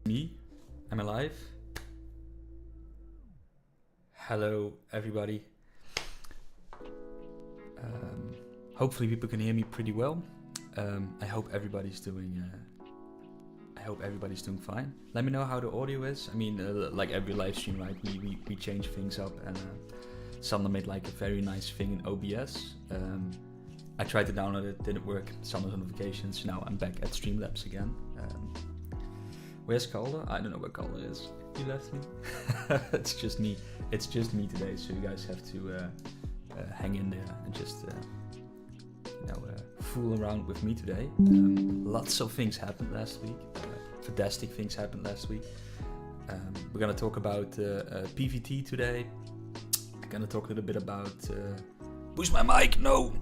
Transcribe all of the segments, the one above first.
Me, I'm alive. Hello, everybody. Hopefully, people can hear me pretty well. I hope everybody's doing. I hope everybody's doing fine. Let me know how the audio is. I mean, like every live stream, right? We change things up, and Sander made like a very nice thing in OBS. I tried to download it, didn't work. Sander's notifications. Now I'm back at Streamlabs again. Where's Calder? I don't know where Calder is. He left me. It's just me. It's just me today, so you guys have to hang in there and just fool around with me today. Lots of things happened last week. Fantastic things happened last week. We're gonna talk about PVT today. I'm gonna talk a little bit about push my mic. No.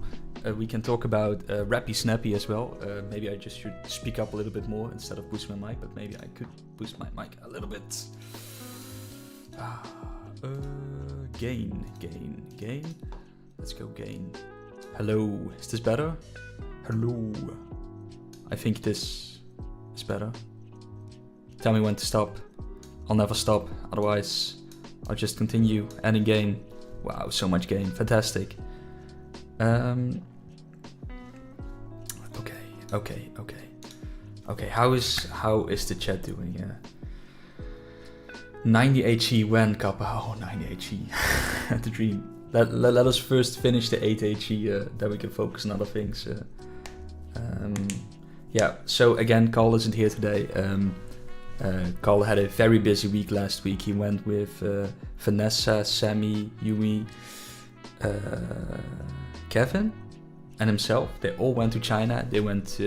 We can talk about Rappy Snappy as well. Maybe I just should speak up a little bit more instead of boost my mic, but maybe I could boost my mic a little bit. Gain. Let's go gain. Hello, is this better? Hello. I think this is better. Tell me when to stop. I'll never stop, otherwise I'll just continue adding gain. Wow, so much gain, fantastic. Okay, how is the chat doing? 90 HE when, Kappa? Oh, 90 HE. The dream. Let us first finish the 8 HE, then we can focus on other things. Yeah, so again, Carl isn't here today. Carl had a very busy week last week. He went with Vanessa, Sammy, Yumi, Kevin, and himself. They all went to China. They went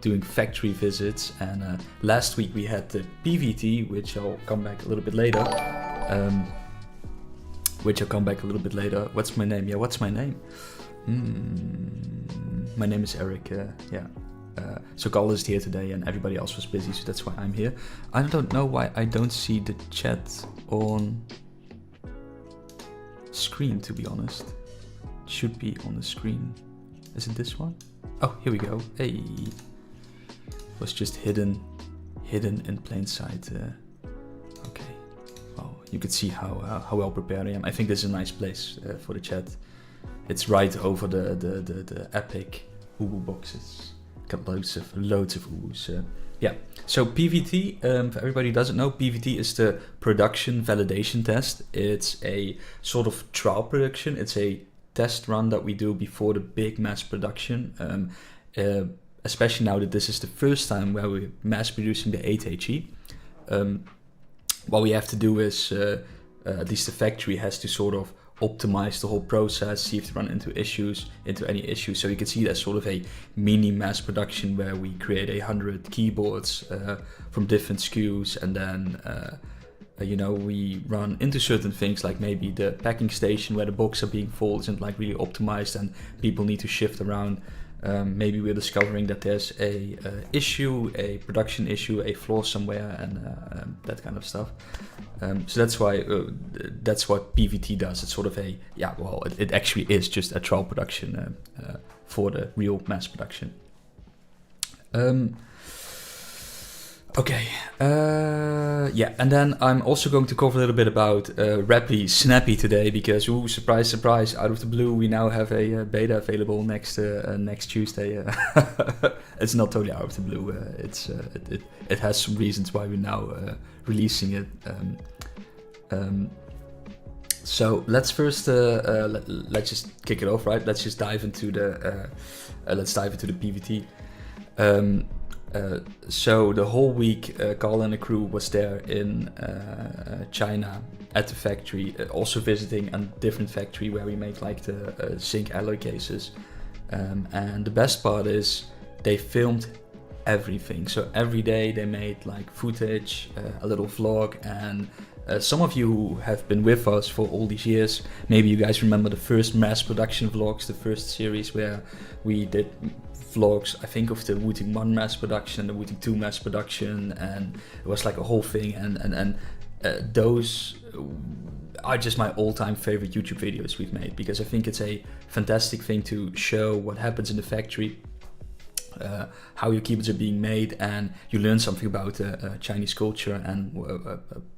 doing factory visits, and last week we had the PVT, which I'll come back a little bit later. What's my name? Yeah, what's my name? My name is Eric. Yeah. So Carl is here today, and everybody else was busy, so that's why I'm here. I don't know why I don't see the chat on screen, to be honest. It should be on the screen. Is it this one? Oh, here we go. Hey. Was just hidden in plain sight. Okay. Well, you could see how well prepared I am. I think this is a nice place for the chat. It's right over the epic Ubu boxes. Got loads of Ubus. Yeah. So PVT, for everybody who doesn't know, PVT is the production validation test. It's a sort of trial production. It's a test run that we do before the big mass production. Especially now that this is the first time where we're mass producing the 8HE. What we have to do is, at least the factory has to sort of optimize the whole process, see if they run into any issues. So you can see that's sort of a mini mass production where we create 100 keyboards from different SKUs, and then we run into certain things, like maybe the packing station where the box are being folded isn't like really optimized and people need to shift around. Maybe we're discovering that there's a production issue, a flaw somewhere, and that kind of stuff. So that's what PVT does. It's sort of it actually is just a trial production for the real mass production. Okay, yeah, and then I'm also going to cover a little bit about Rappy Snappy today because, ooh, surprise, surprise! Out of the blue, we now have a beta available next Tuesday. It's not totally out of the blue. It has some reasons why we're now releasing it. So let's first let's just kick it off, right? Let's just dive into the PVT. So the whole week, Carl and the crew was there in China at the factory, also visiting a different factory where we make like the zinc alloy cases. And the best part is they filmed everything. So every day they made like footage, a little vlog, and some of you who have been with us for all these years, maybe you guys remember the first mass production vlogs, the first series where we did vlogs, I think, of the Wooting 1 mass production, the Wooting 2 mass production, and it was like a whole thing, and those are just my all-time favorite YouTube videos we've made, because I think it's a fantastic thing to show what happens in the factory, how your keyboards are being made, and you learn something about Chinese culture and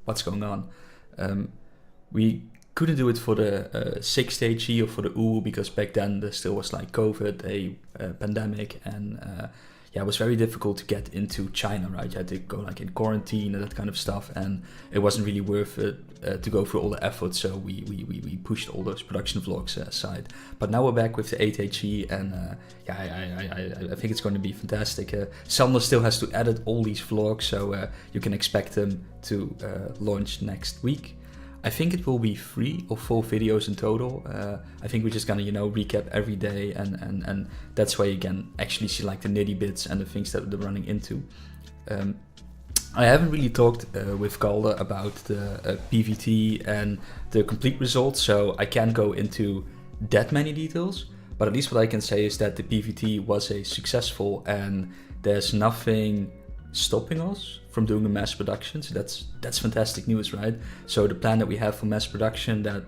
what's going on. We couldn't do it for the 6th HE or for the UU because back then there still was like COVID, a pandemic, and yeah, it was very difficult to get into China, right? You had to go like in quarantine and that kind of stuff, and it wasn't really worth it to go through all the effort, so we pushed all those production vlogs aside. But now we're back with the 8th HE, and yeah, I think it's going to be fantastic. Sander still has to edit all these vlogs, so you can expect them to launch next week. I think it will be 3 or 4 videos in total. I think we're just gonna, recap every day, and that's where you can actually see like the nitty bits and the things that they're running into. I haven't really talked with Calder about the PVT and the complete results, so I can't go into that many details. But at least what I can say is that the PVT was a successful, and there's nothing stopping us from doing a mass production, so that's fantastic news, right? So the plan that we have for mass production, that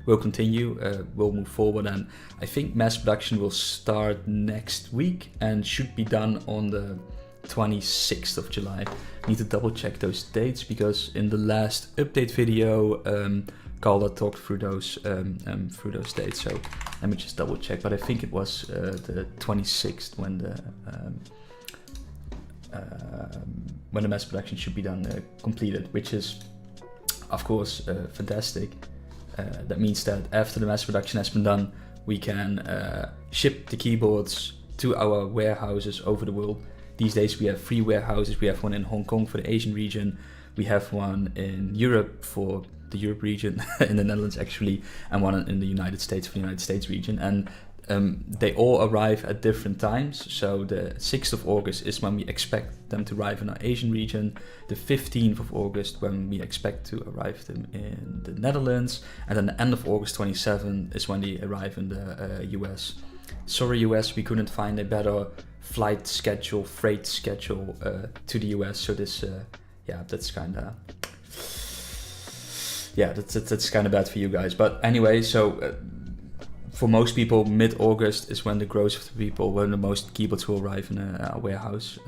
will continue, will move forward, and I think mass production will start next week and should be done on the 26th of July. I need to double check those dates because in the last update video Carla talked through those dates, so let me just double check, but I think it was the 26th when the mass production should be done completed, which is of course fantastic. That means that after the mass production has been done, we can ship the keyboards to our warehouses over the world. These days we have 3 warehouses. We have one in Hong Kong for the Asian region, we have one in Europe for the Europe region, in the Netherlands actually, and one in the United States for the United States region, and they all arrive at different times. So the 6th of August is when we expect them to arrive in our Asian region, the 15th of August when we expect to arrive them in the Netherlands, and then the end of August 27 is when they arrive in the US. Sorry US, we couldn't find a better freight schedule to the US, so this yeah, that's kind of that's kind of bad for you guys. But anyway, so for most people, mid-August is when the growth of the people, when the most keyboards will arrive in a warehouse.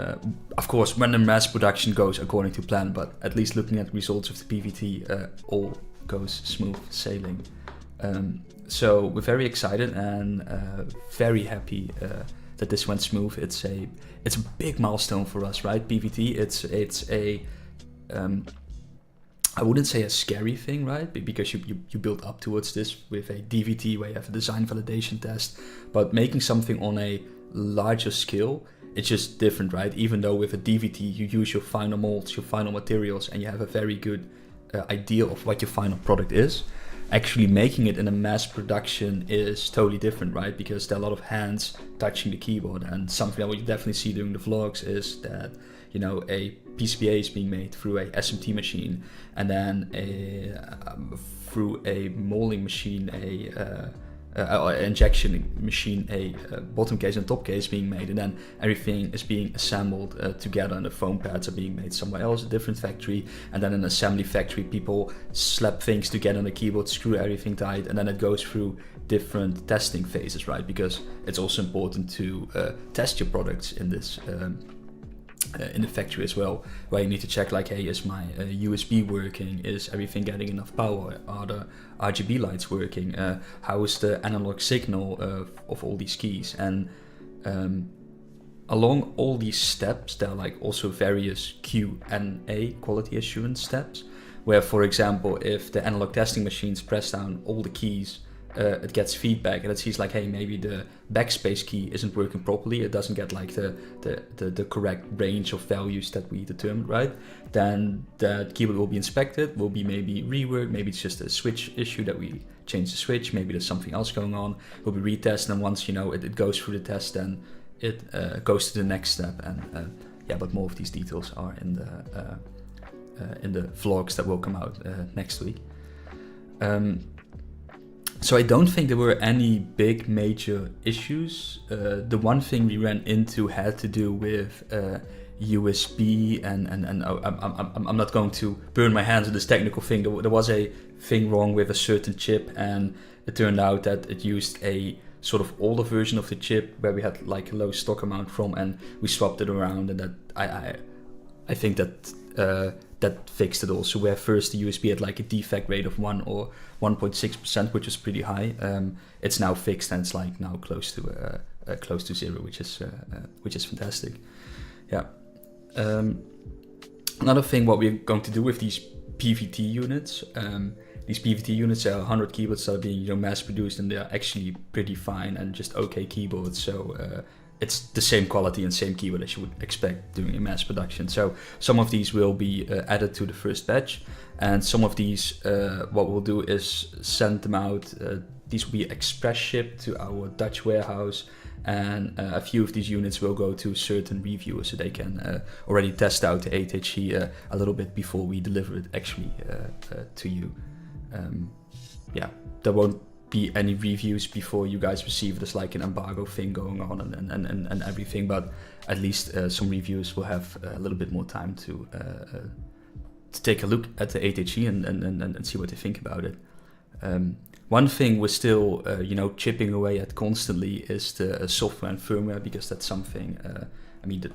Of course, when the mass production goes according to plan, but at least looking at the results of the PVT, all goes smooth sailing. So we're very excited and very happy that this went smooth. It's a big milestone for us, right? PVT, it's a I wouldn't say a scary thing, right? Because you build up towards this with a DVT where you have a design validation test, but making something on a larger scale, it's just different, right? Even though with a DVT you use your final molds, your final materials, and you have a very good idea of what your final product is, actually making it in a mass production is totally different, right? Because there are a lot of hands touching the keyboard, and something that we definitely see during the vlogs is that, a PCBA is being made through a SMT machine, and then through a molding machine, injection machine, a bottom case and top case being made, and then everything is being assembled together, and the foam pads are being made somewhere else, a different factory, and then in an assembly factory people slap things together on the keyboard, screw everything tight, and then it goes through different testing phases, right? Because it's also important to test your products in this in the factory as well, where you need to check like, hey, is my USB working? Is everything getting enough power? Are the RGB lights working? How is the analog signal of all these keys? And along all these steps, there are like also various Q&A, quality assurance steps, where, for example, if the analog testing machines press down all the keys, it gets feedback and it sees like, hey, maybe the backspace key isn't working properly, it doesn't get like the correct range of values that we determined, right? Then that keyboard will be inspected, will be maybe reworked, maybe it's just a switch issue that we change the switch, maybe there's something else going on, will be retested, and once it goes through the test, then it goes to the next step. And yeah, but more of these details are in the vlogs that will come out next week. So I don't think there were any big major issues. The one thing we ran into had to do with USB, and I'm not going to burn my hands on this technical thing. There was a thing wrong with a certain chip, and it turned out that it used a sort of older version of the chip where we had like a low stock amount from, and we swapped it around, and that I think that that fixed it all. So where first the USB had like a defect rate of 1 or 1.6%, which was pretty high, it's now fixed and it's like now close to 0, which is fantastic. Yeah. Another thing, what we're going to do with these PVT units. These PVT units are 100 keyboards that are being mass produced, and they're actually pretty fine and just okay keyboards. So it's the same quality and same keyboard as you would expect doing a mass production. So some of these will be added to the first batch, and some of these, what we'll do is send them out. These will be express shipped to our Dutch warehouse, and a few of these units will go to certain reviewers so they can already test out the 8HE a little bit before we deliver it actually to you. Yeah, there won't be any reviews before you guys receive it. There's like an embargo thing going on and everything, but at least some reviewers will have a little bit more time to take a look at the 8HE and see what they think about it. One thing we're still chipping away at constantly is the software and firmware, because that's something the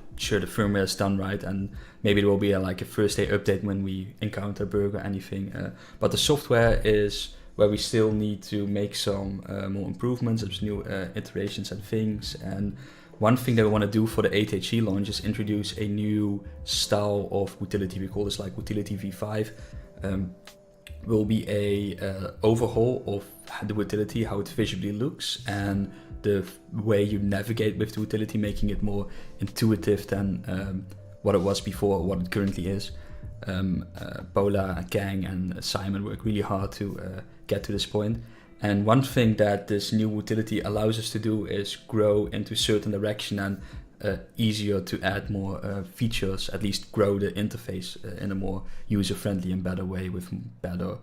firmware is done right, and maybe there will be a first day update when we encounter a bug or anything, but the software is where we still need to make some more improvements. There's new iterations and things, and one thing that we want to do for the 8HE launch is introduce a new style of utility. We call this like utility V5. Will be a overhaul of the utility, how it visually looks, and the way you navigate with the utility, making it more intuitive than what it was before, what it currently is. Paula, Kang, and Simon work really hard to get to this point. And one thing that this new utility allows us to do is grow into a certain direction and easier to add more features, at least grow the interface in a more user-friendly and better way with better,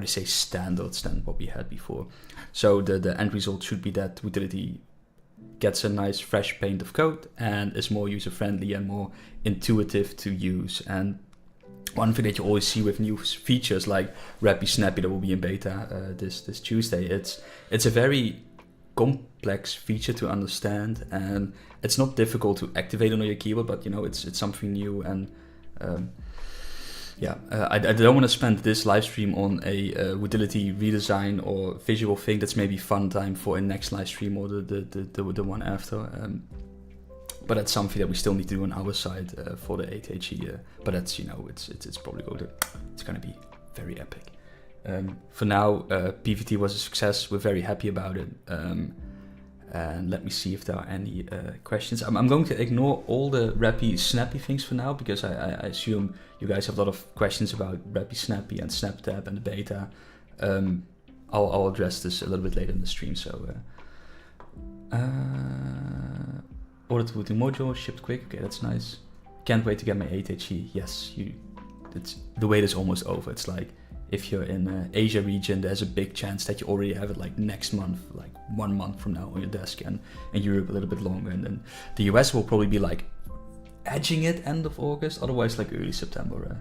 standards than what we had before. So the end result should be that utility gets a nice fresh paint of code and is more user-friendly and more intuitive to use. And one thing that you always see with new features like Rappy Snappy that will be in beta this Tuesday, it's a very complex feature to understand, and it's not difficult to activate on your keyboard, but it's something new. And I don't want to spend this live stream on a utility redesign or visual thing. That's maybe fun time for a next live stream or the one after. But that's something that we still need to do on our side for the 8HE. But that's it's probably going to be very epic. For now, PVT was a success. We're very happy about it. And let me see if there are any questions. I'm going to ignore all the Rappy Snappy things for now, because I assume you guys have a lot of questions about Rappy Snappy and SnapTab and the beta. I'll address this a little bit later in the stream. So, ordered the Wooting module, shipped quick. Okay, that's nice. Can't wait to get my 8HE. Yes, the wait is almost over. It's like, if you're in Asia region, there's a big chance that you already have it like next month, like 1 month from now on your desk, and in Europe a little bit longer. And then the US will probably be like edging it end of August, otherwise like early September.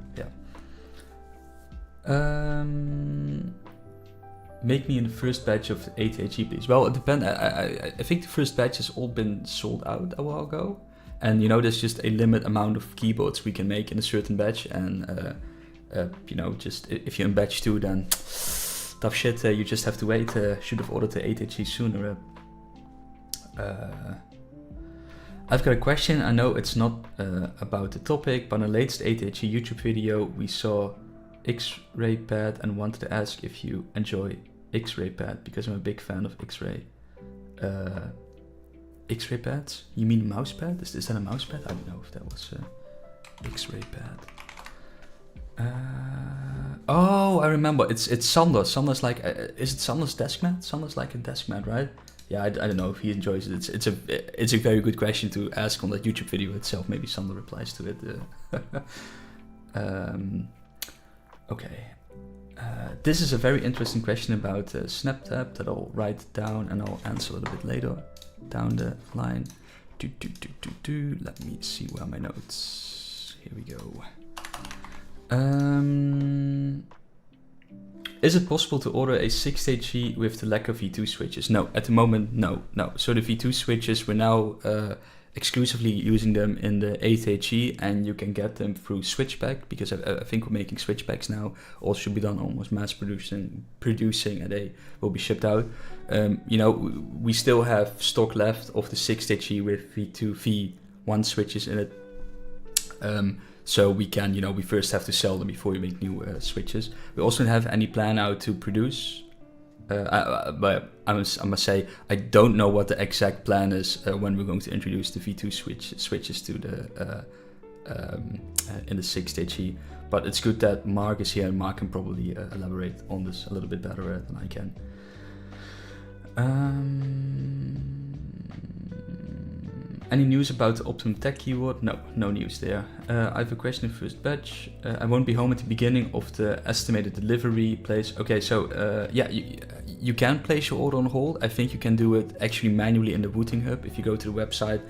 Make me in the first batch of 8HE, please. Well, it depends. I think the first batch has all been sold out a while ago, And you know, there's just a limit amount of keyboards we can make in a certain batch, and you know, just if you're in batch 2, then tough shit, you just have to wait. Should have ordered the 8HE sooner. I've got a question. I know it's not about the topic, but in the latest 8HE YouTube video we saw X-ray pad and wanted to ask if you enjoy X-ray pad, because I'm a big fan of X-ray. X-ray pads? You mean mouse pad? Is that a mouse pad? I don't know if that was X-ray pad. Oh, I remember. It's Sander. Sander's like, is it Sander's desk mat? Sander's like a desk mat, right? Yeah, I don't know if he enjoys it. It's a very good question to ask on that YouTube video itself. Maybe Sander replies to it. Okay. This is a very interesting question about SnapTap that I'll write down and I'll answer a little bit later down the line. Let me see where are my notes. Here we go. Is it possible to order a 6HE with the lack of V2 switches? No, at the moment, no. So the V2 switches, we're now exclusively using them in the 8HE, and you can get them through Switchback, because I think we're making Switchbacks now. All should be done almost mass producing, and they will be shipped out. You know, we still have stock left of the 6HE with V2, V1 switches in it. So we can, you know, we first have to sell them before we make new switches. We also don't have any plan out to produce. But I must say, I don't know what the exact plan is when we're going to introduce the V2 switches to the in the 6HE. But it's good that Mark is here, and Mark can probably elaborate on this a little bit better than I can. Any news about the Optimum Tech keyword? No news there. I have a question in first batch. I won't be home at the beginning of the estimated delivery place. Okay, so yeah, you can place your order on hold. I think you can do it actually manually in the Wooting hub. If you go to the website,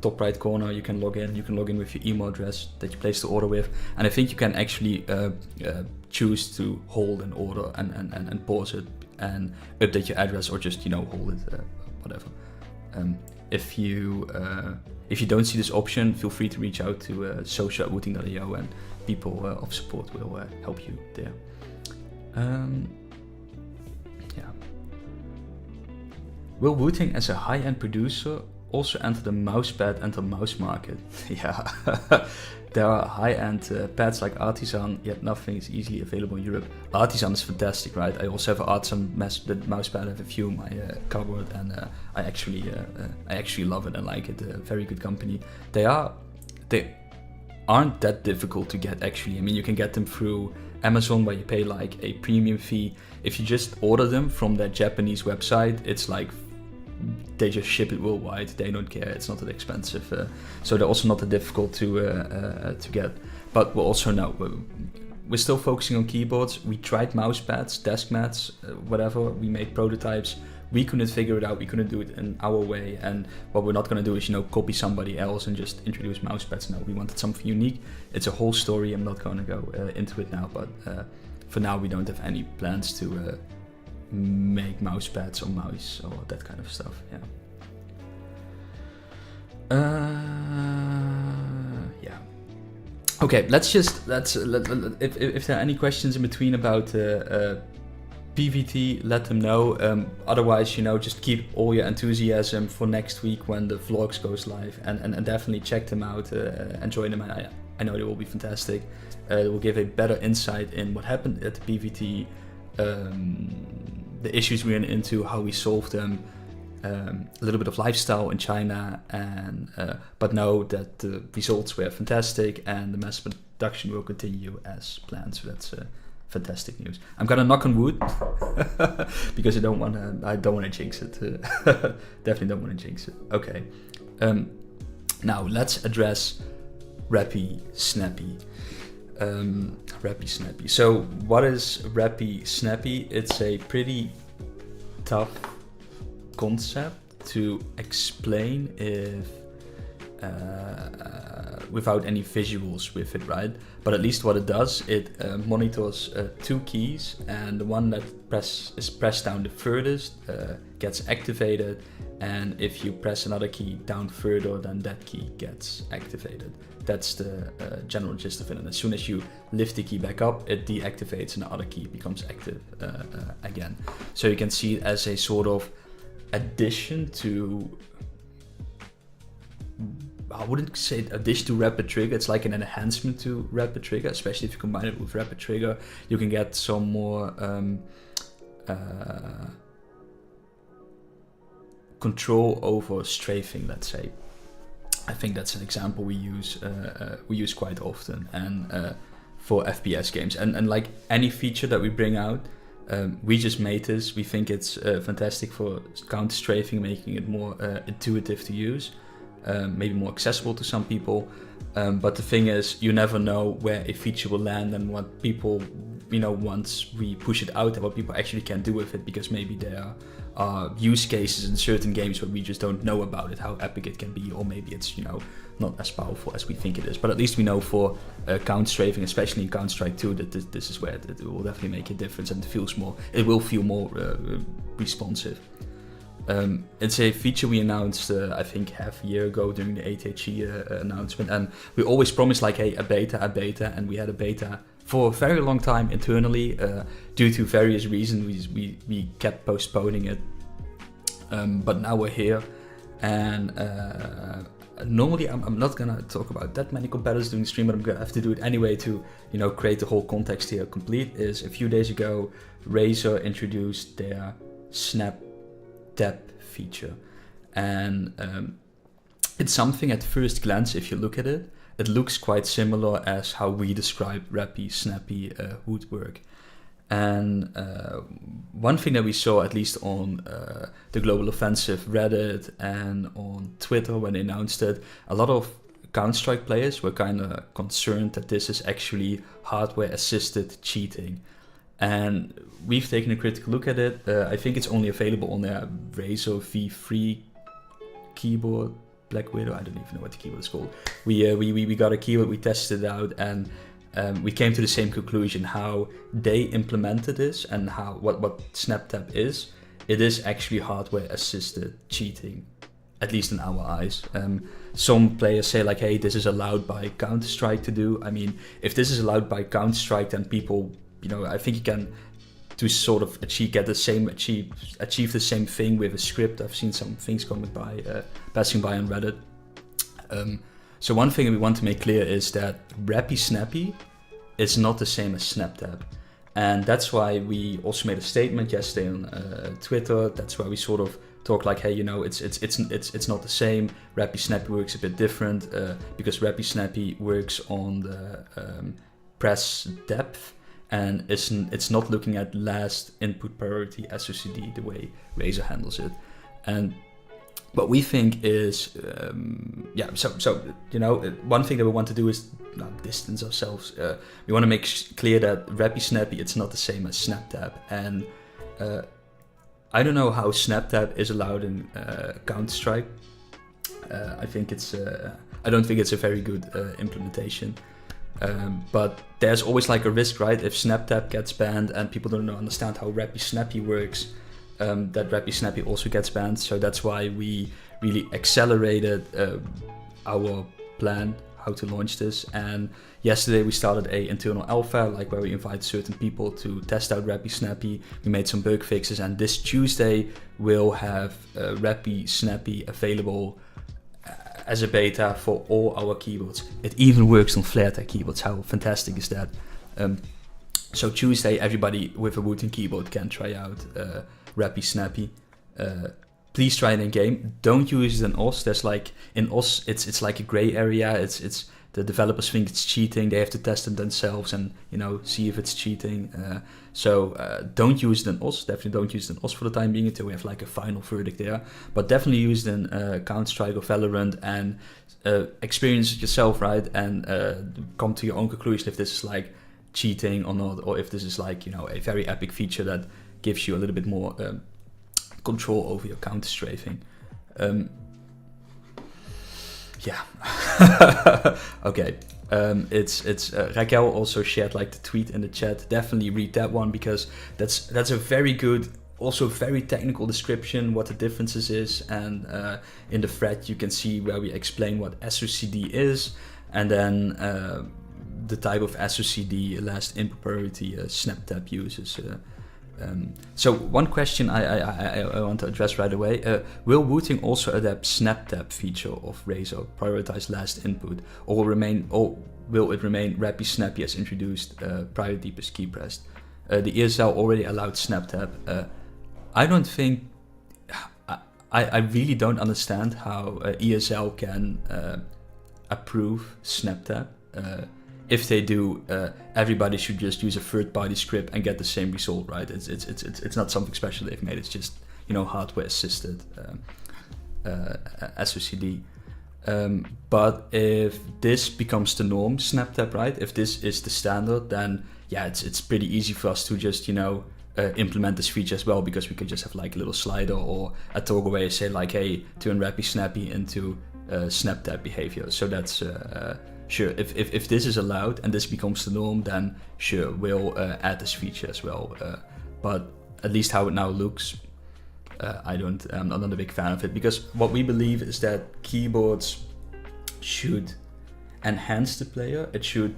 top right corner, you can log in. You can log in with your email address that you placed the order with. And I think you can actually choose to hold an order and pause it and update your address, or just, you know, hold it, whatever. If you don't see this option, feel free to reach out to social@wooting.io, and people of support will help you there. Yeah. Will Wooting as a high-end producer also enter the mousepad and the mouse market? Yeah. There are high-end pads like Artisan, yet nothing is easily available in Europe. Artisan is fantastic, right? I also have an Artisan mousepad. I have a few in my cupboard, and I actually love it and like it. Very good company. They aren't that difficult to get, actually. I mean, you can get them through Amazon, where you pay like a premium fee. If you just order them from their Japanese website, it's like they just ship it worldwide. They don't care. It's not that expensive, so they're also not that difficult to get. But we're also now we're still focusing on keyboards. We tried mouse pads, desk mats, whatever. We made prototypes. We couldn't figure it out. We couldn't do it in our way. And what we're not going to do is, you know, copy somebody else and just introduce mouse pads. No, we wanted something unique. It's a whole story. I'm not going to go into it now, but for now we don't have any plans to make mouse pads or mouse or that kind of stuff. Yeah. Yeah. Okay, if there are any questions in between about PVT, let them know. Otherwise, you know, just keep all your enthusiasm for next week when the vlogs goes live, and definitely check them out, enjoy them. I know they will be fantastic. It will give a better insight in what happened at the PVT, the issues we ran into, how we solved them, a little bit of lifestyle in China, and but know that the results were fantastic and the mass production will continue as planned. So that's fantastic news. I'm gonna knock on wood because I don't want to jinx it. Definitely don't want to jinx it. Okay. Now let's address Rappy Snappy. Rappy Snappy. So what is Rappy Snappy? It's a pretty tough concept to explain if without any visuals with it, right? But at least what it does, it monitors two keys, and the one that is pressed down the furthest gets activated, and if you press another key down further, then that key gets activated. That's the general gist of it. And as soon as you lift the key back up, it deactivates and the other key becomes active again. So you can see it as a sort of addition to, I wouldn't say addition to rapid trigger, it's like an enhancement to rapid trigger, especially if you combine it with rapid trigger. You can get some more control over strafing, let's say. I think that's an example we use quite often, and for FPS games. And like any feature that we bring out, we just made this. We think it's fantastic for counter strafing, making it more intuitive to use, maybe more accessible to some people. But the thing is, you never know where a feature will land and what people, once we push it out, and what people actually can do with it, because maybe there are use cases in certain games where we just don't know about it, how epic it can be, or maybe it's not as powerful as we think it is. But at least we know for counter strafing, especially in Counter-Strike 2, that this is where it will definitely make a difference, and it will feel more responsive. It's a feature we announced I think half a year ago during the ATHE announcement, and we always promised like, hey, a beta, and we had a beta for a very long time internally. Due to various reasons, we kept postponing it, but now we're here. And normally I'm not gonna talk about that many competitors doing the stream, but I'm gonna have to do it anyway to create the whole context here complete. Is a few days ago, Razer introduced their Snap Tap feature, and it's something at first glance, if you look at it, it looks quite similar as how we describe Rappy Snappy would work. And one thing that we saw, at least on the Global Offensive Reddit and on Twitter when they announced it, a lot of Counter-Strike players were kind of concerned that this is actually hardware-assisted cheating. And we've taken a critical look at it. I think it's only available on their Razer V3 keyboard, Black Widow, I don't even know what the keyboard is called. We got a keyboard, we tested it out, and we came to the same conclusion. How they implemented this and what SnapTap is, it is actually hardware assisted cheating, at least in our eyes. Some players say like, hey, this is allowed by Counter-Strike to do. I mean, if this is allowed by Counter-Strike, then people, I think you can to sort of achieve the same thing with a script. I've seen some things passing by on Reddit. So one thing we want to make clear is that Rappy Snappy is not the same as SnapTap, and that's why we also made a statement yesterday on Twitter. That's why we sort of talk like, hey, it's not the same. Rappy Snappy works a bit different because Rappy Snappy works on the press depth, and it's not looking at last input priority SOCD the way Razer handles it. And what we think is, one thing that we want to do is distance ourselves. We want to make clear that Rappy Snappy, it's not the same as SnapTap. And I don't know how SnapTap is allowed in Counter-Strike. I don't think it's a very good implementation. But there's always like a risk, right? If SnapTap gets banned and people don't understand how Rappy Snappy works, that Rappy Snappy also gets banned. So that's why we really accelerated our plan how to launch this. And yesterday we started a internal alpha, like where we invite certain people to test out Rappy Snappy. We made some bug fixes, and this Tuesday we'll have Rappy Snappy available as a beta for all our keyboards. It even works on FlareTech keyboards. How fantastic is that? So Tuesday, everybody with a Wooting keyboard can try out Rappy Snappy. Please try it in game. Don't use it in OS. There's like in OS, it's like a gray area. It's the developers think it's cheating. They have to test it themselves and see if it's cheating. So don't use it in OS. Definitely don't use it in OS for the time being until we have like a final verdict there. But definitely use it in Counter-Strike or Valorant and experience it yourself, right? And come to your own conclusion if this is like cheating or not, or if this is like a very epic feature that gives you a little bit more control over your counter strafing. Okay. It's Raquel also shared like the tweet in the chat. Definitely read that one because that's a very good also very technical description what the differences is, and in the thread you can see where we explain what SOCD is, and then the type of SOCD, last input priority, SnapTap uses. So one question I want to address right away, will Wooting also adapt SnapTap feature of Razor, prioritize last input, or will it remain Rappy Snappy as introduced prior deepest key pressed? The ESL already allowed SnapTap. I don't think, I really don't understand how ESL can approve SnapTap. If they do, everybody should just use a third-party script and get the same result, right? It's not something special they've made. It's just, you know, hardware-assisted SOCD. But if this becomes the norm, SnapTap, right? If this is the standard, then yeah, it's pretty easy for us to just, you know, implement this feature as well, because we could just have like a little slider or a toggle where you say like, hey, turn Rappy Snappy into SnapTap behavior. So that's sure. If this is allowed and this becomes the norm, then sure, we'll add this feature as well. But at least how it now looks, I'm not a big fan of it, because what we believe is that keyboards should enhance the player. It should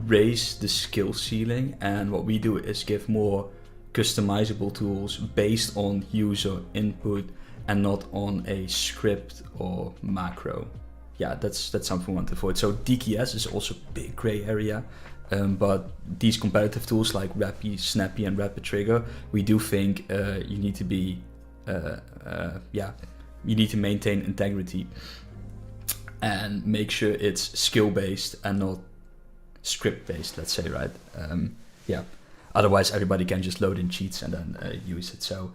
raise the skill ceiling, and what we do is give more customizable tools based on user input and not on a script or macro. Yeah, that's something we want to avoid. So DKS is also a big gray area, but these competitive tools like Rappy Snappy and Rapid Trigger, we do think you need to be you need to maintain integrity and make sure it's skill based and not script based, let's say, right? Yeah, otherwise everybody can just load in cheats and then use it. So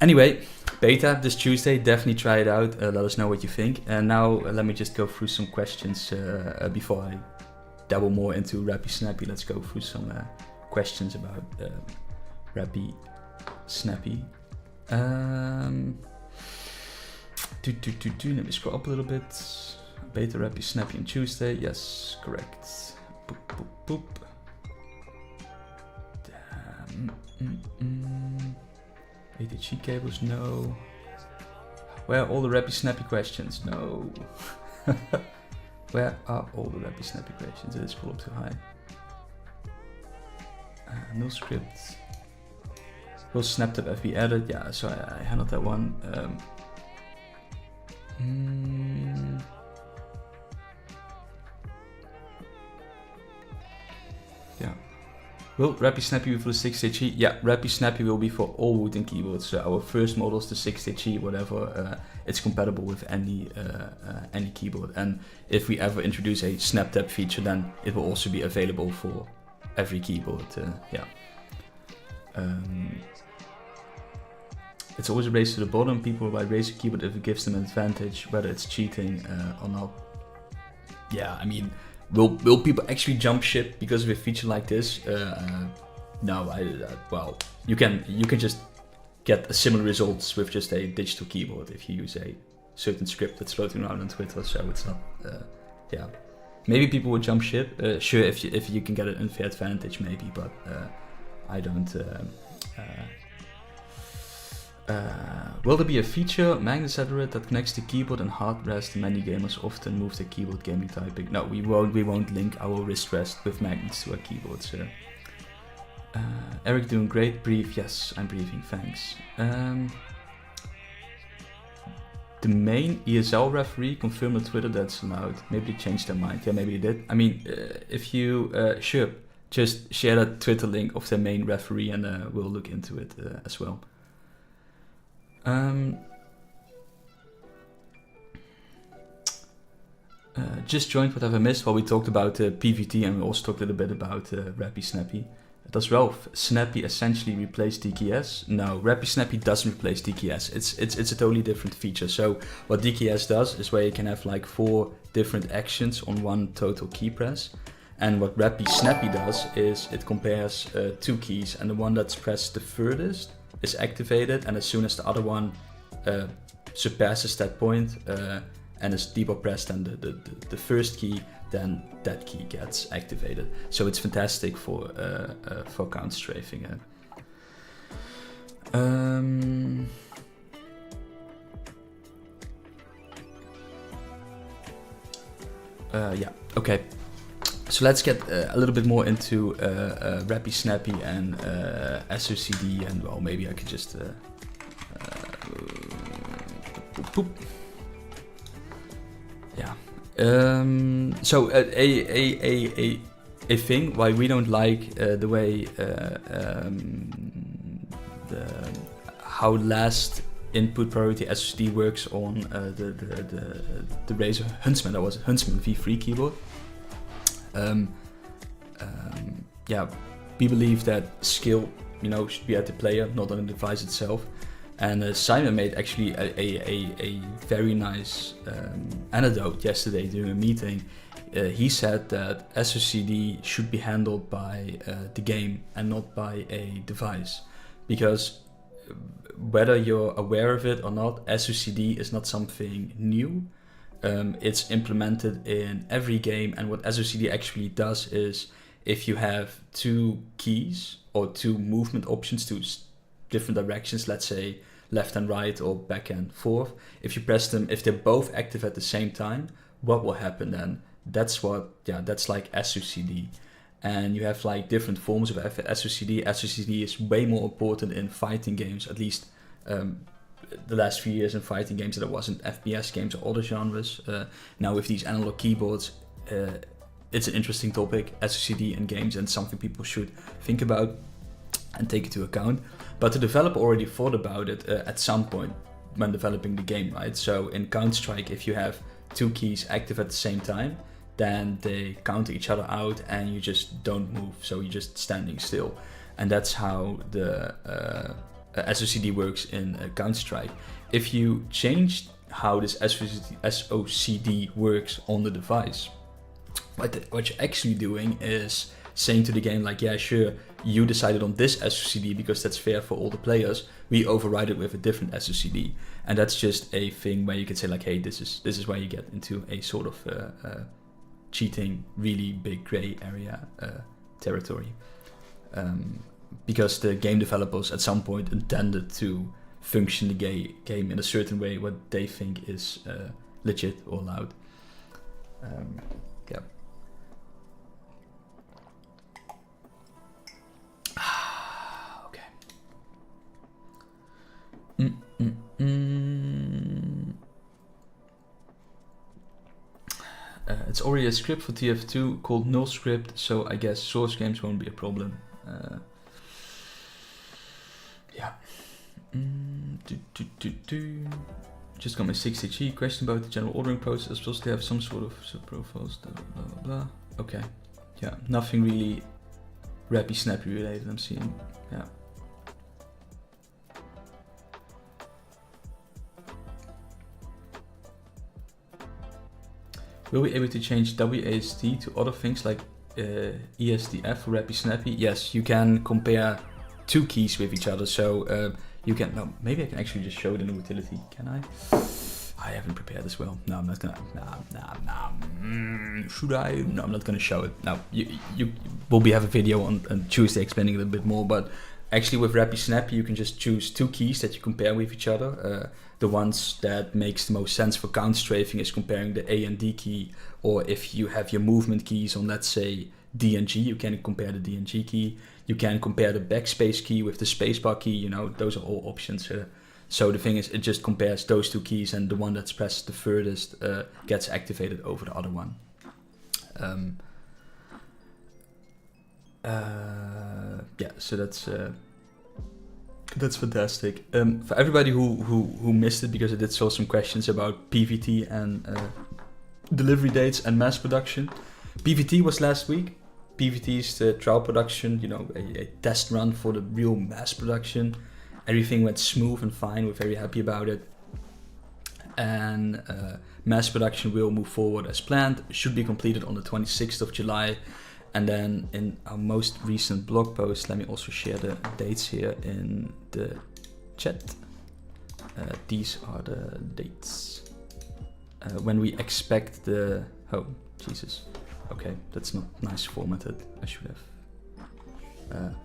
anyway, beta this Tuesday, definitely try it out, let us know what you think. And now let me just go through some questions before I dabble more into Rappy Snappy. Let's go through some questions about Rappy Snappy. Let me scroll up a little bit. Beta Rappy Snappy on Tuesday, yes, correct. Boop, boop, boop. Damn. ATG cables, no. Where are all the Rappy Snappy questions? No. Where are all the Rappy Snappy questions? Did it scroll up too high? No script. Will SnapTap be added? Yeah, so I handled that one. Yeah. Will Rappy Snappy be for the 6-stage E? Yeah, Rappy Snappy will be for all Wooting keyboards. So our first models, the 6-stage E, whatever, it's compatible with any keyboard. And if we ever introduce a SnapTap feature, then it will also be available for every keyboard. Yeah. It's always a race to the bottom. People will raise a keyboard if it gives them an advantage, whether it's cheating or not. Yeah, I mean, will people actually jump ship because of a feature like this? No, well, you can just get similar results with just a digital keyboard if you use a certain script that's floating around on Twitter. So it's not, yeah. Maybe people would jump ship. Sure, if you can get an unfair advantage, maybe, but I don't. Will there be a feature, magnet accelerate, that connects the keyboard and hard rest? Many gamers often move their keyboard gaming typing. No, we won't link our wrist rest with magnets to our keyboards. Eric doing great. Brief, yes, I'm briefing, thanks. The main ESL referee confirmed on Twitter that's allowed. Maybe they changed their mind. Yeah, maybe they did. I mean, if you sure, just share that Twitter link of their main referee, and we'll look into it as well. Just joined, what have I missed? Well, we talked about PVT, and we also talked a little bit about Rappy Snappy. Does Ralph Snappy essentially replace DKS? No, Rappy Snappy doesn't replace DKS. It's a totally different feature. So what DKS does is where you can have like 4 different actions on one total key press. And what Rappy Snappy does is it compares 2 keys, and the one that's pressed the furthest is activated, and as soon as the other one surpasses that point, and as debug pressed and the first key, then that key gets activated. So it's fantastic for count strafing. Yeah, okay. So let's get a little bit more into Rappy Snappy and SOCD, and well, maybe I could just boop. Yeah. So a thing why we don't like the way how last input priority SOCD works on the Razer Huntsman. That was a Huntsman V3 keyboard. Yeah, we believe that skill, should be at the player, not on the device itself. And Simon made actually a very nice anecdote yesterday during a meeting. He said that SOCD should be handled by the game and not by a device, because whether you're aware of it or not, SOCD is not something new. It's implemented in every game, and what SOCD actually does is, if you have two keys or two movement options, two different directions, let's say left and right or back and forth, if you press them, if they're both active at the same time, what will happen then? That's like SOCD. And you have like different forms of SOCD. SOCD is way more important in fighting games, at least the last few years in fighting games, that it wasn't FPS games or other genres. Now with these analog keyboards, it's an interesting topic, SOCD in games, and something people should think about and take into account. But the developer already thought about it at some point when developing the game, right? So in Counter-Strike, if you have two keys active at the same time, then they counter each other out and you just don't move, so you're just standing still. And that's how the SOCD works in Counter-Strike. If you change how this SOCD works on the device, what you're actually doing is saying to the game, like, yeah, sure, you decided on this SOCD because that's fair for all the players. We override it with a different SOCD. And that's just a thing where you can say, like, hey, this is where you get into a sort of cheating, really big gray area territory. Because the game developers at some point intended to function the game in a certain way, what they think is legit or allowed. Yeah. Okay. It's already a script for TF2 called null script, so I guess source games won't be a problem. Yeah. Just got my 60G. Question about the general ordering process. Supposed to have some sort of sub-profiles. Blah, blah, blah, blah. Okay. Yeah. Nothing really Rappy Snappy related, I'm seeing. Yeah. Will we be able to change WASD to other things like ESDF for Rappy Snappy? Yes, you can compare two keys with each other. So you can, no, maybe I can actually just show it in the utility. Can I? I haven't prepared as well. No, I'm not gonna. Should I? No, I'm not gonna show it. No, you will have a video on Tuesday explaining it a bit more. But actually, with Rappy Snappy, you can just choose two keys that you compare with each other. The ones that makes the most sense for count strafing is comparing the A and D key, or if you have your movement keys on, let's say, D and G, you can compare the D and G key. You can compare the backspace key with the spacebar key, those are all options. So the thing is, it just compares those two keys, and the one that's pressed the furthest gets activated over the other one. Yeah, so that's fantastic. For everybody who missed it, because I did saw some questions about PVT and delivery dates and mass production. PVT was last week. PVT is the trial production, a test run for the real mass production. Everything went smooth and fine. We're very happy about it. And mass production will move forward as planned. Should be completed on the 26th of July. And then in our most recent blog post, let me also share the dates here in the chat. These are the dates. when we expect the, oh, Jesus. Okay, that's not nice formatted. I should have.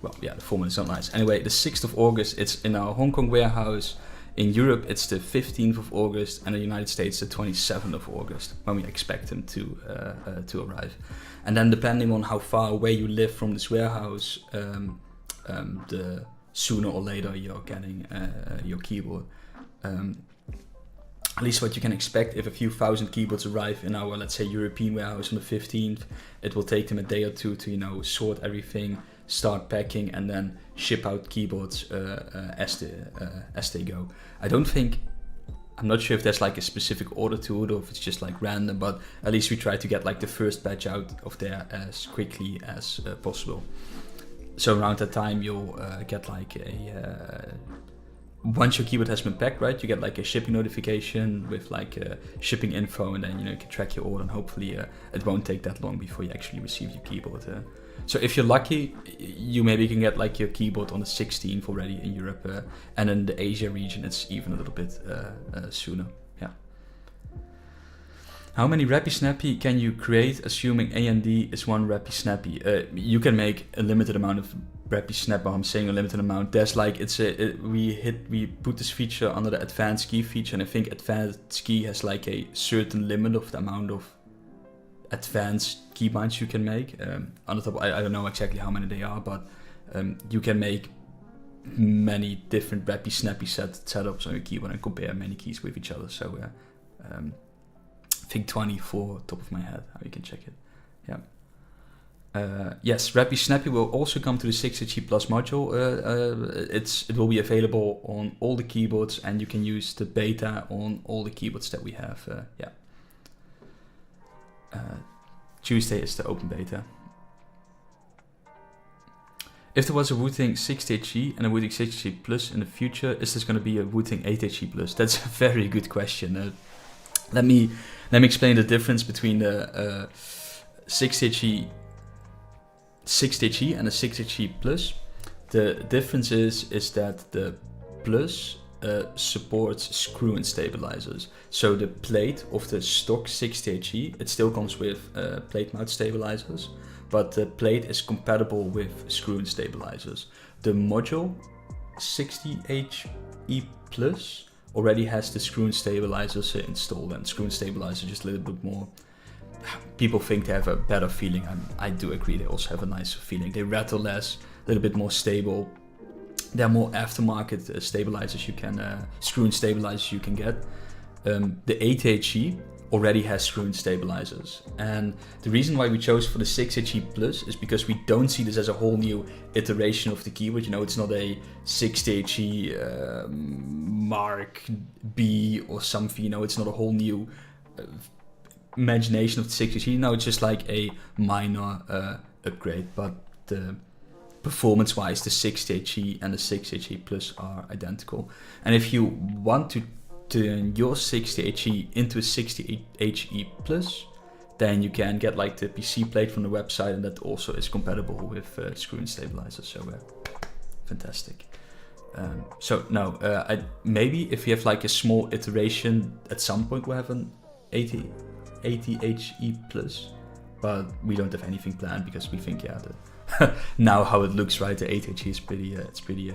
Well, yeah, the format is not nice. Anyway, the 6th of August, it's in our Hong Kong warehouse. In Europe, it's the 15th of August, and in the United States, the 27th of August, when we expect them to arrive. And then depending on how far away you live from this warehouse, the sooner or later you're getting your keyboard. At least what you can expect, if a few thousand keyboards arrive in our, let's say, European warehouse on the 15th, it will take them a day or two to, you know, sort everything, start packing, and then ship out keyboards as they go. I'm not sure if there's like a specific order to it or if it's just like random, but at least we try to get like the first batch out of there as quickly as possible. So around that time you'll get like once your keyboard has been packed, right, you get like a shipping notification with like shipping info, and then, you know, you can track your order, and hopefully it won't take that long before you actually receive your keyboard. So if you're lucky, you maybe can get like your keyboard on the 16th already in Europe, and in the Asia region it's even a little bit sooner. Yeah. How many Rappy Snappy can you create, assuming A&D is one Rappy Snappy? You can make a limited amount of Rappy Snappy. I'm saying a limited amount. There's like we put this feature under the advanced key feature, and I think advanced key has like a certain limit of the amount of advanced keybinds you can make. On the top, I don't know exactly how many they are, but you can make many different Rappy Snappy setups on your keyboard and compare many keys with each other. So I think 20 for top of my head, how you can check it. Yeah. Yes, Rappy Snappy will also come to the 6HE Plus module. It will be available on all the keyboards, and you can use the beta on all the keyboards that we have. Yeah. Tuesday is the open beta. If there was a Wooting 6HE and a Wooting 6HE Plus in the future, is this going to be a Wooting 8HE Plus? That's a very good question. Let me explain the difference between the 6HE and the 6HE Plus. The difference is that the Plus supports screw-in stabilizers. So the plate of the stock 60HE, it still comes with plate mount stabilizers, but the plate is compatible with screw-in stabilizers. The module 60HE Plus already has the screw-in stabilizers installed, and screw-in stabilizers just a little bit more. People think they have a better feeling. I do agree, they also have a nicer feeling. They rattle less, a little bit more stable. There are more aftermarket stabilizers you can, screw-in stabilizers you can get. The 8HE already has screw-in stabilizers, and the reason why we chose for the 6HE Plus is because we don't see this as a whole new iteration of the keyboard. You know, it's not a 6HE Mark B or something. You know, it's not a whole new imagination of the 6HE. No, it's just like a minor upgrade, but performance-wise, the 6HE and the 6HE Plus are identical. And if you want to turn your 60HE into a 60HE Plus, then you can get like the PC plate from the website, and that also is compatible with screw-in stabilizers. So fantastic. Maybe if you have like a small iteration, at some point we'll have an 80HE Plus, but we don't have anything planned because we think, yeah, now how it looks, right, the 8HE is pretty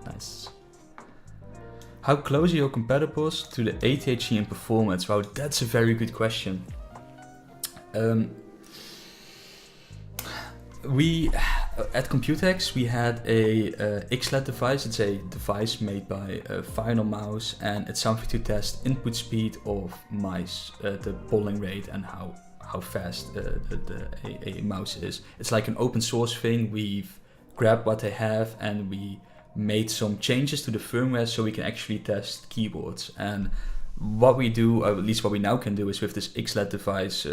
nice. How close are your compatibles to the 8HE in performance? Wow, that's a very good question. We at Computex we had a XLED device. It's a device made by Final Mouse, and it's something to test input speed of mice, the polling rate, and how fast a mouse is. It's like an open source thing. We've grabbed what they have and we made some changes to the firmware so we can actually test keyboards. And what we do, or at least what we now can do, is with this XLED device,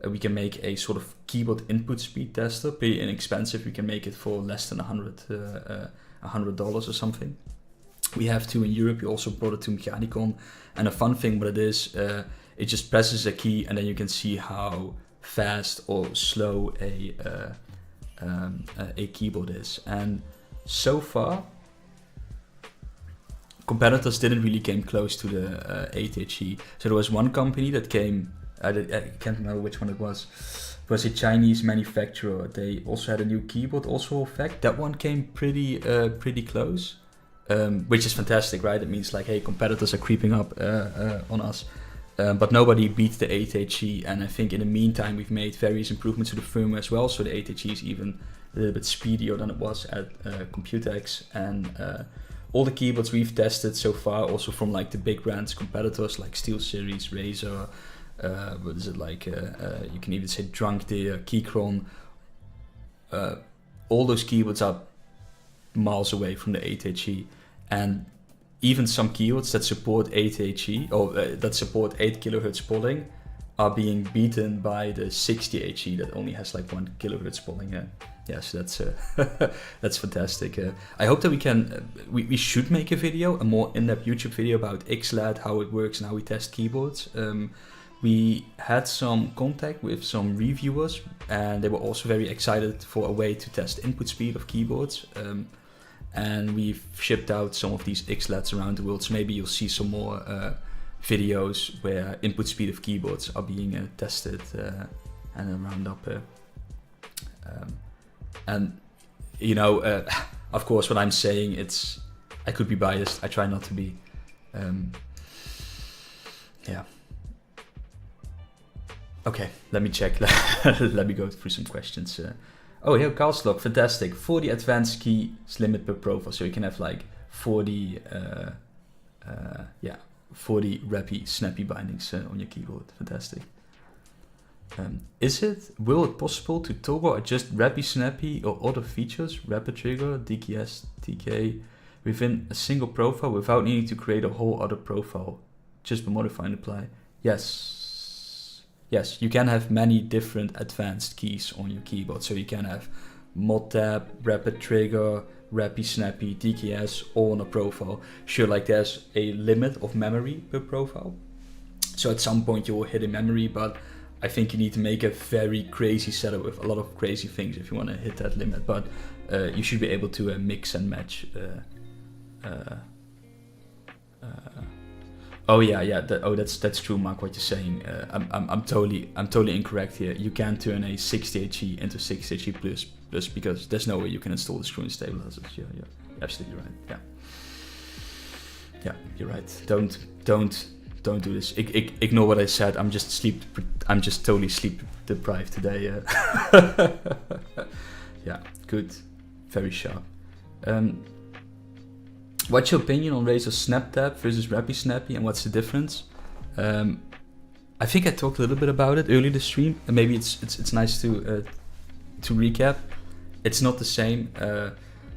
we can make a sort of keyboard input speed tester, pretty inexpensive. We can make it for less than $100 or something. We have two in Europe. We also brought it to Mechanicon, and a fun thing what it is, it just presses a key and then you can see how fast or slow a keyboard is. And so far, competitors didn't really came close to the 8HE. So there was one company that came, I can't remember which one it was. It was a Chinese manufacturer. They also had a new keyboard, also effect. That one came pretty close, which is fantastic, right? It means like, hey, competitors are creeping up on us. But nobody beat the 8HE, and I think in the meantime we've made various improvements to the firmware as well, so the 8HE is even a little bit speedier than it was at Computex, and all the keyboards we've tested so far, also from like the big brands, competitors like SteelSeries, Razer, what is it like, you can even say Drunk Deer, Keychron, all those keyboards are miles away from the 8HE, and even some keyboards that support 8HE or that support 8 kHz polling are being beaten by the 60HE that only has like 1 kHz polling. Yes, that's that's fantastic. I hope that we can. We should make a video, a more in-depth YouTube video about XLAD, how it works, and how we test keyboards. We had some contact with some reviewers, and they were also very excited for a way to test input speed of keyboards. And we've shipped out some of these XLADs around the world, so maybe you'll see some more videos where input speed of keyboards are being tested and a roundup. And you know, of course, what I'm saying, I could be biased. I try not to be. Yeah. Okay, let me check. Let me go through some questions. Oh, here, Carlslog, fantastic. 40 advanced keys limit per profile, so you can have like 40 Rappy Snappy bindings on your keyboard. Fantastic. Will it possible to toggle adjust Rappy Snappy or other features, rapid trigger, DKS, TK, within a single profile without needing to create a whole other profile, just by modifying the apply? Yes, you can have many different advanced keys on your keyboard. So you can have mod tab, rapid trigger, Rappy Snappy, DKS, all on a profile. Sure, like there's a limit of memory per profile. So at some point you will hit a memory, but I think you need to make a very crazy setup with a lot of crazy things if you want to hit that limit. But you should be able to mix and match. Oh yeah. That's true, Mark. What you're saying, I'm totally incorrect here. You can't turn a 60HE into 60HE plus because there's no way you can install the screw-in stabilizers. You're absolutely right. Yeah, you're right. Don't do this. Ignore what I said. I'm just totally sleep deprived today. Yeah, good, very sharp. What's your opinion on Razer's Snap Tab versus Rappy Snappy, and what's the difference? I think I talked a little bit about it earlier this stream, and maybe it's nice to recap. It's not the same.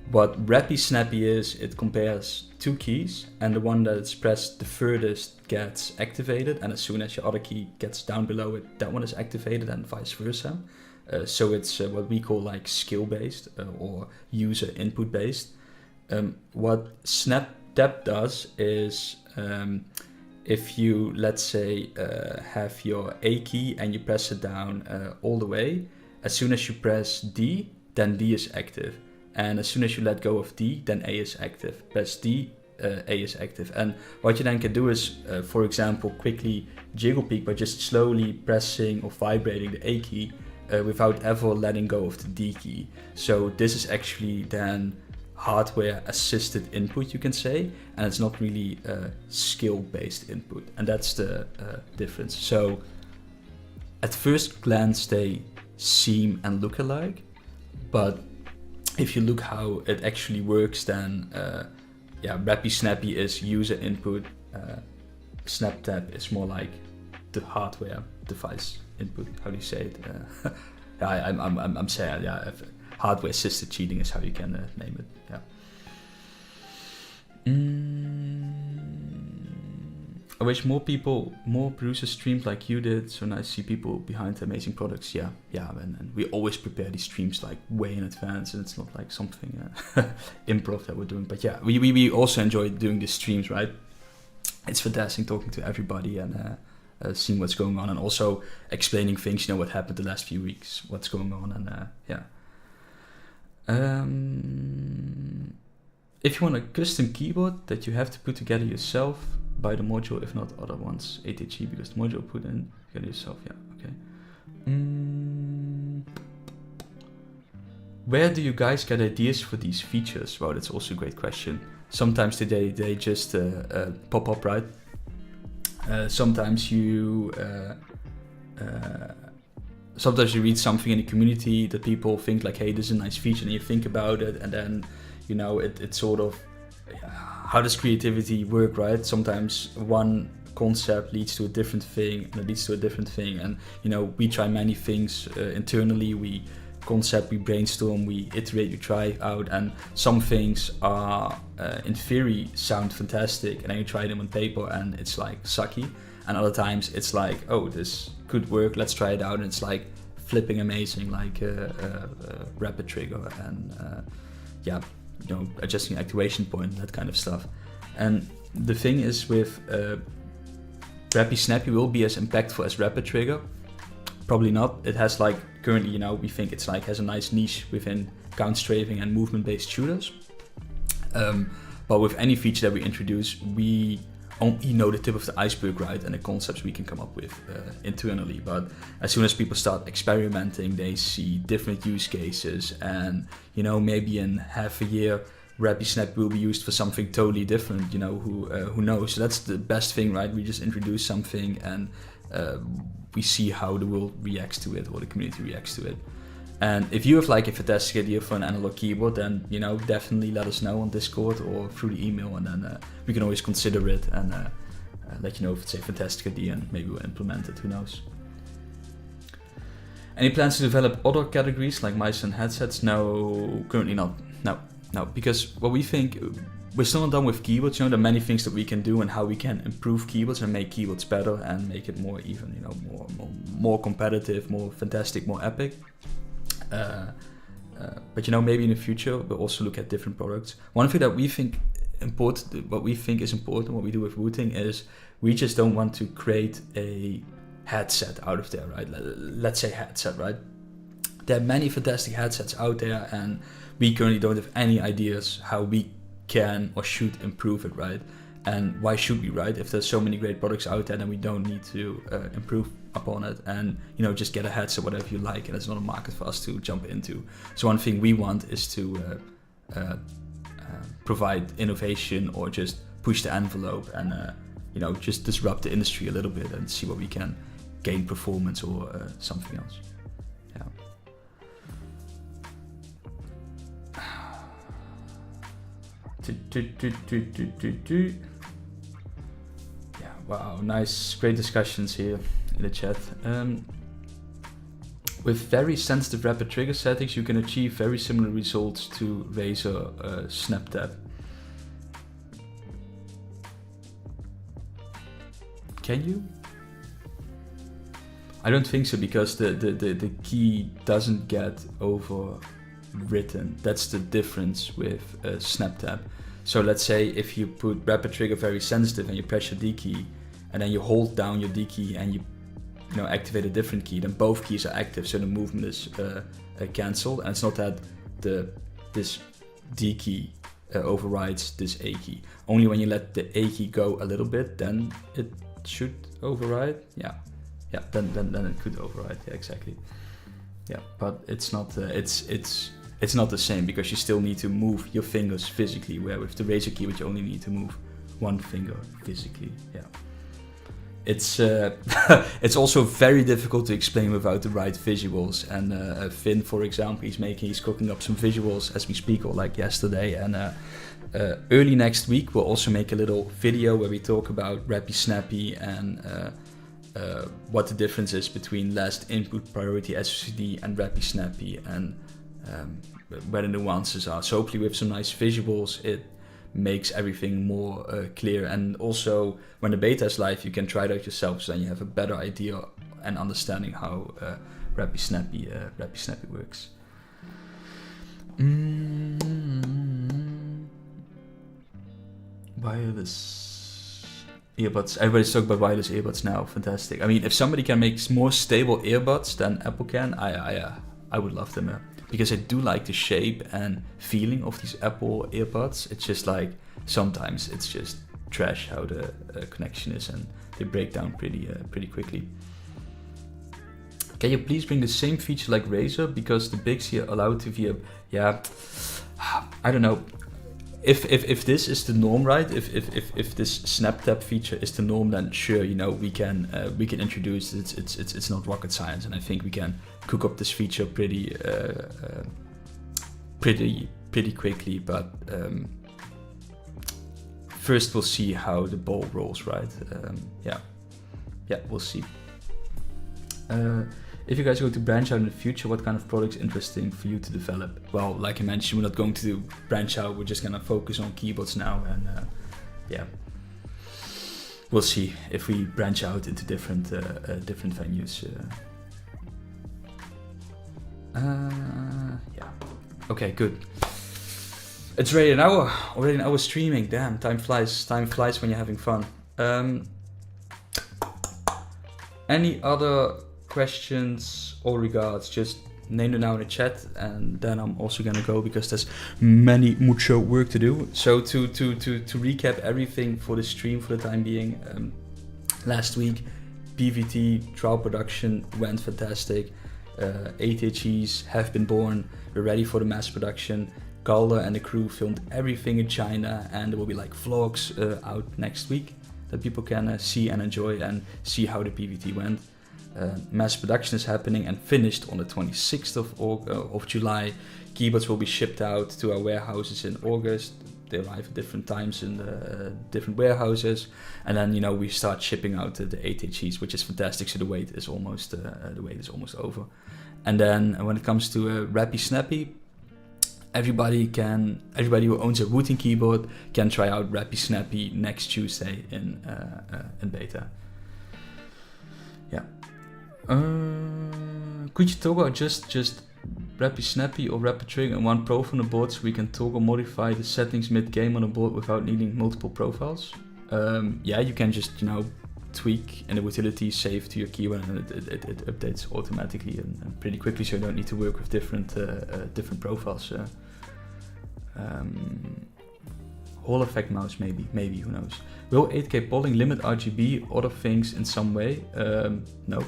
What Rappy Snappy is, it compares two keys, and the one that's pressed the furthest gets activated, and as soon as your other key gets down below it, that one is activated, and vice versa. So it's what we call like skill-based or user input-based. What Snap Tab does is if you, let's say, have your A key and you press it down all the way, as soon as you press D, then D is active. And as soon as you let go of D, then A is active. Press D, A is active. And what you then can do is, for example, quickly jiggle peek by just slowly pressing or vibrating the A key without ever letting go of the D key. So this is actually then hardware assisted input, you can say, and it's not really skill based input, and that's the difference. So at first glance they seem and look alike, but if you look how it actually works, then Rappy Snappy is user input, Snap Tab is more like the hardware device input. How do you say it? I'm saying hardware assisted cheating is how you can name it. I wish more producers streamed like you did. So nice to see people behind amazing products. And we always prepare these streams like way in advance, and it's not like something improv that we're doing. But yeah, we also enjoy doing these streams, right? It's fantastic talking to everybody and seeing what's going on, and also explaining things. You know what happened the last few weeks, what's going on, and if you want a custom keyboard that you have to put together yourself, buy the module, if not other ones, ATG, because the module put in together yourself, yeah, okay. Where do you guys get ideas for these features? Well, that's also a great question. Sometimes they just pop up, right? Sometimes you read something in the community that people think like, hey, this is a nice feature, and you think about it, and then, you know, it sort of, how does creativity work, right? Sometimes one concept leads to a different thing, and it leads to a different thing, and, you know, we try many things internally, we brainstorm, we iterate, we try out, and some things are in theory sound fantastic, and then you try them on paper and it's like sucky, and other times it's like, oh, this could work, let's try it out, and it's like flipping amazing, like rapid trigger and yeah, you know, adjusting activation point, that kind of stuff. And the thing is with Rappy Snappy will be as impactful as rapid trigger. Probably not. It has like, currently, you know, we think it's like has a nice niche within count strafing and movement based shooters. But with any feature that we introduce, we only know the tip of the iceberg, right, and the concepts we can come up with internally. But as soon as people start experimenting, they see different use cases, and, you know, maybe in half a year, Rappy Snappy will be used for something totally different. You know, who knows? So that's the best thing, right? We just introduce something, and we see how the world reacts to it, or the community reacts to it. And if you have like a fantastic idea for an analog keyboard, then, you know, definitely let us know on Discord or through the email, and then we can always consider it and let you know if it's a fantastic idea, and maybe we'll implement it, who knows. Any plans to develop other categories like mice and headsets? No, currently not. No, because what we think, we're still not done with keyboards. You know, there are many things that we can do and how we can improve keyboards and make keyboards better and make it more even, you know, more competitive, more fantastic, more epic. But, you know, maybe in the future we'll also look at different products. One thing that we think important, what we think is important, what we do with Wooting, is we just don't want to create a headset out of there, right? Let's say headset, right? There are many fantastic headsets out there, and we currently don't have any ideas how we can or should improve it, right? And why should we, right? If there's so many great products out there, then we don't need to improve upon it, and, you know, just get a headset whatever you like, and it's not a market for us to jump into. So one thing we want is to provide innovation, or just push the envelope and you know, just disrupt the industry a little bit and see what we can gain performance or something else. Yeah, wow, nice, great discussions here in the chat. With very sensitive rapid trigger settings, you can achieve very similar results to Razer Snap Tap. Can you? I don't think so, because the key doesn't get overwritten. That's the difference with Snap Tap. So let's say if you put rapid trigger very sensitive and you press your D key, and then you hold down your D key and you know, activate a different key, then both keys are active, so the movement is cancelled. And it's not that this D key overrides this A key. Only when you let the A key go a little bit, then it should override. Yeah, then it could override. Yeah, exactly. Yeah, but it's not. It's not the same, because you still need to move your fingers physically, where with the Razer keyboard you only need to move one finger physically. Yeah. It's also very difficult to explain without the right visuals. And Finn, for example, he's cooking up some visuals as we speak, or like yesterday. And early next week we'll also make a little video where we talk about Rappy Snappy and what the difference is between last input priority SOCD and Rappy Snappy, and where the nuances are. So hopefully with some nice visuals it makes everything more clear, and also when the beta is live you can try it out yourself, so then you have a better idea and understanding how Rappy Snappy works. Wireless earbuds. Everybody's talking about wireless earbuds now. Fantastic. I mean, if somebody can make more stable earbuds than Apple can, I would love them. because I do like the shape and feeling of these Apple earbuds. It's just like sometimes it's just trash how the connection is, and they break down pretty quickly. Can you please bring the same feature like Razer, because the Bigs here allow it to via, yeah, I don't know. If this is the norm, right? If this snap tap feature is the norm, then sure, you know, we can introduce it. It's not rocket science, and I think we can cook up this feature pretty quickly. But first we'll see how the ball rolls, right? Yeah, we'll see. If you guys are going to branch out in the future, what kind of products interesting for you to develop? Well, like I mentioned, we're not going to branch out. We're just gonna focus on keyboards now, and yeah, we'll see if we branch out into different venues. Yeah. Okay, good. It's already an hour streaming. Damn, time flies. Time flies when you're having fun. Any other questions or regards, just name them now in the chat, and then I'm also gonna go because there's mucho work to do. So to recap everything for the stream for the time being, last week PVT trial production went fantastic. 8HEs have been born, we're ready for the mass production. Galder and the crew filmed everything in China, and there will be like vlogs out next week that people can see and enjoy and see how the PVT went. Mass production is happening and finished on the 26th of July. Keyboards will be shipped out to our warehouses in August. They arrive at different times in the different warehouses, and then, you know, we start shipping out the 8HEs, which is fantastic. So the wait is almost over. And then when it comes to Rappy Snappy, everybody who owns a Wooting keyboard can try out Rappy Snappy next Tuesday in beta. Yeah. Could you toggle just Rappy Snappy or Rappy Trigger in one profile on the board, so we can toggle modify the settings mid-game on the board without needing multiple profiles? Yeah, you can just, you know, tweak and the utility save to your keyword, and it updates automatically and pretty quickly, so you don't need to work with different profiles. Hall effect mouse, maybe, who knows? Will 8K polling limit RGB, other things in some way? No,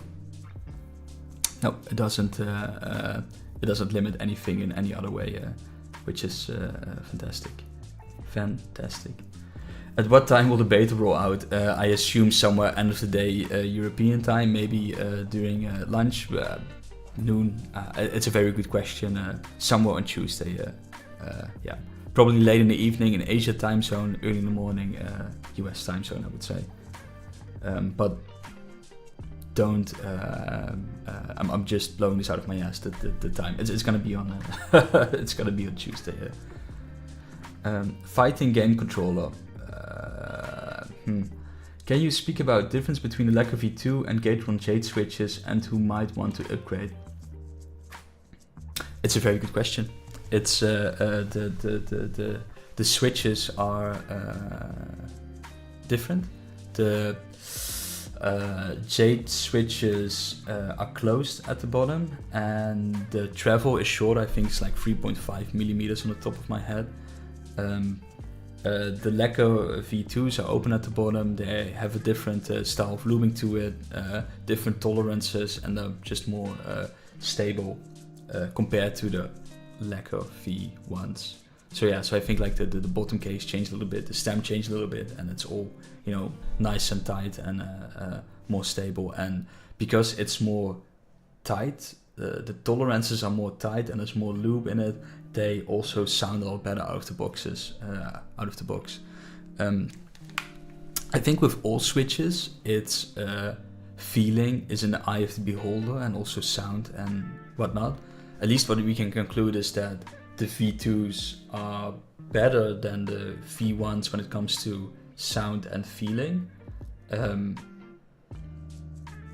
it doesn't. It doesn't limit anything in any other way, which is fantastic. Fantastic. At what time will the beta roll out? I assume somewhere end of the day European time, maybe during lunch, noon. It's a very good question. Somewhere on Tuesday. Yeah, probably late in the evening in Asia time zone, early in the morning US time zone, I would say. But don't. I'm just blowing this out of my ass. The time. It's gonna be on. It's gonna be on Tuesday. Fighting game controller. Can you speak about difference between the Lacquer V2 and Gatron Jade switches, and who might want to upgrade? It's a very good question. It's the switches are different. The Jade switches are closed at the bottom, and the travel is short. I think it's like 3.5 millimeters on the top of my head. The Lacquer V2s are open at the bottom. They have a different style of looming to it, different tolerances, and they're just more stable compared to the Lacquer V1s. So yeah, so I think like the bottom case changed a little bit, the stem changed a little bit, and it's all, you know, nice and tight and more stable. And because it's more tight, the tolerances are more tight and there's more lube in it, they also sound a lot better out of the box. I think with all switches, it's feeling is in the eye of the beholder, and also sound and whatnot. At least what we can conclude is that the V2s are better than the V1s when it comes to sound and feeling.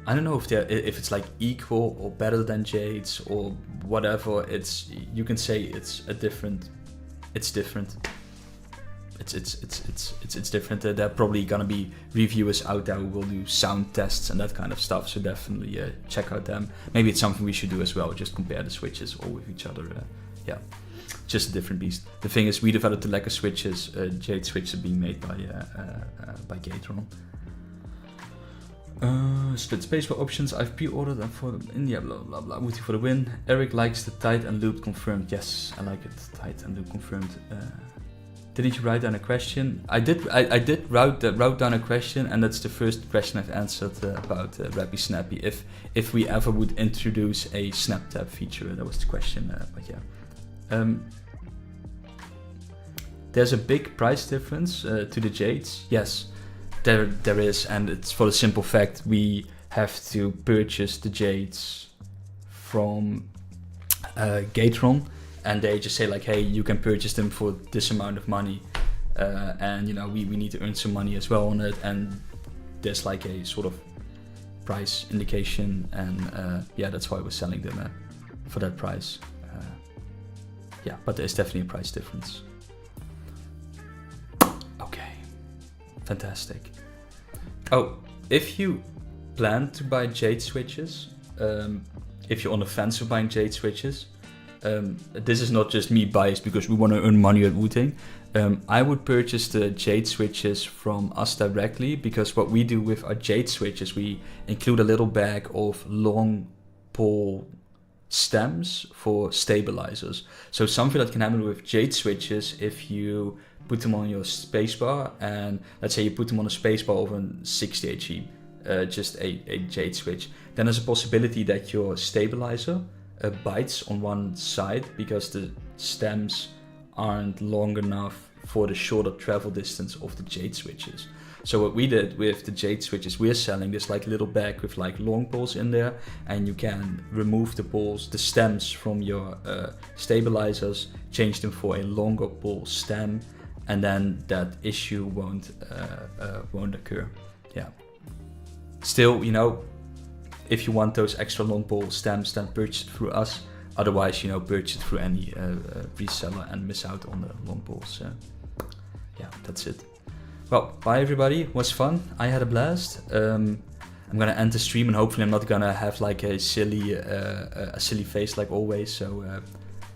I don't know if it's like equal or better than Jade's or whatever. You can say it's different. it's different. There are probably gonna be reviewers out there who will do sound tests and that kind of stuff. So definitely check out them. Maybe it's something we should do as well. Just compare the switches all with each other. Yeah, just a different beast. The thing is, we developed the Lego switches. Jade switches are being made by Gatron. Split spacebar options. I've pre-ordered them for India. Blah blah blah. Wooting for the win. Eric likes the tight and loop confirmed. Yes, I like it. Tight and loop confirmed. Didn't you write down a question? I did. I did wrote down a question, and that's the first question I've answered about Rappy Snappy. If we ever would introduce a snap tab feature, that was the question. But yeah, there's a big price difference to the Jades. Yes, there is, and it's for the simple fact we have to purchase the Jades from Gatron. And they just say like, hey, you can purchase them for this amount of money, and you know we need to earn some money as well on it. And there's like a sort of price indication, and yeah, that's why we're selling them for that price. Yeah, but there's definitely a price difference. Okay, fantastic. Oh, if you plan to buy Jade switches, if you're on the fence of buying Jade switches. This is not just me biased because we want to earn money at Wooting. I would purchase the Jade switches from us directly, because what we do with our Jade switches, we include a little bag of long pole stems for stabilizers. So something that can happen with Jade switches, if you put them on your spacebar, and let's say you put them on a spacebar of a 60 HE, just a Jade switch, then there's a possibility that your stabilizer bites on one side because the stems aren't long enough for the shorter travel distance of the Jade switches. So what we did with the Jade switches, we're selling this like little bag with like long poles in there, and you can remove the poles, the stems from your stabilizers, change them for a longer pole stem, and then that issue won't occur. Yeah. Still, you know, if you want those extra long pole stems, then purchase it through us. Otherwise, you know, purchase it through any reseller and miss out on the long poles. Yeah, that's it. Well, bye everybody. It was fun. I had a blast. I'm gonna end the stream, and hopefully I'm not gonna have like a silly face like always. So